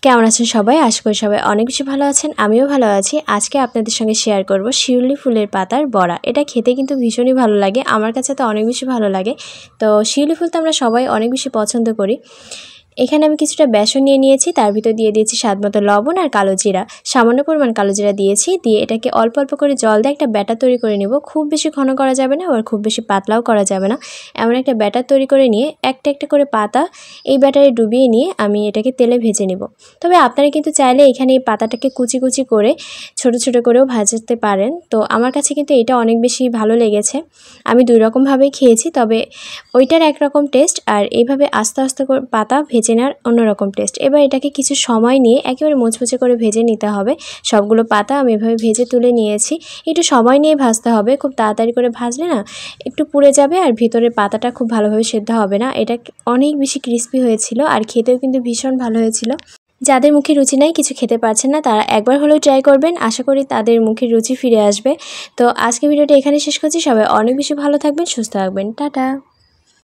কেমন আছেন সবাই? আশা করি সবাই অনেক বেশি ভালো আছেন। আমিও ভালো আছি। আজকে আপনাদের সঙ্গে শেয়ার করব শিউলি ফুলের পাতার বড়া। এটা খেতে কিন্তু ভীষণই ভালো লাগে। আমার কাছে তো অনেক বেশি ভালো লাগে। তো শিউলি ফুল তো আমরা সবাই অনেক বেশি পছন্দ করি। এখানে আমি কিছুটা বেসন নিয়ে নিয়েছি, তার ভিতর দিয়ে দিয়েছি স্বাদমতো লবণ আর কালো জিরা, সামান্য পরিমাণ কালো জিরা দিয়েছি। দিয়ে এটাকে অল্প অল্প করে জল দিয়ে একটা ব্যাটার তৈরি করে নেব। খুব বেশি ঘন করা যাবে না, আবার খুব বেশি পাতলাও করা যাবে না। এমন একটা ব্যাটার তৈরি করে নিয়ে একটা একটা করে পাতা এই ব্যাটারে ডুবিয়ে নিয়ে আমি এটাকে তেলে ভেজে নেব। তবে আপনারা কিন্তু চাইলে এখানে এই পাতাটাকে কুচি কুচি করে ছোট ছোট করেও ভাজতে পারেন। তো আমার কাছে কিন্তু এটা অনেক বেশি ভালো লেগেছে। আমি দুই রকমভাবেই খেয়েছি, তবে ওইটার একরকম টেস্ট আর এইভাবে আস্তে আস্তে করে পাতা ভেজে নেওয়ার অন্যরকম টেস্ট। এবার এটাকে কিছু সময় নিয়ে একেবারে মুচমুচে করে ভেজে নিতে হবে। সবগুলো পাতা আমি এভাবে ভেজে তুলে নিয়েছি। একটু সময় নিয়ে ভাজতে হবে, খুব তাড়াতাড়ি করে ভাজলে না একটু পুড়ে যাবে আর ভিতরের পাতাটা খুব ভালোভাবে সেদ্ধ হবে না। এটা অনেক বেশি ক্রিস্পি হয়েছিল আর খেতেও কিন্তু ভীষণ ভালো হয়েছিল। যাদের মুখে রুচি নাই, কিছু খেতে পারছেন না, তারা একবার হলেও ট্রাই করবেন। আশা করি তাদের মুখে রুচি ফিরে আসবে। তো আজকে ভিডিওটা এখানে শেষ করছি। সবাই অনেক বেশি ভালো থাকবেন, সুস্থ থাকবেন। টাটা।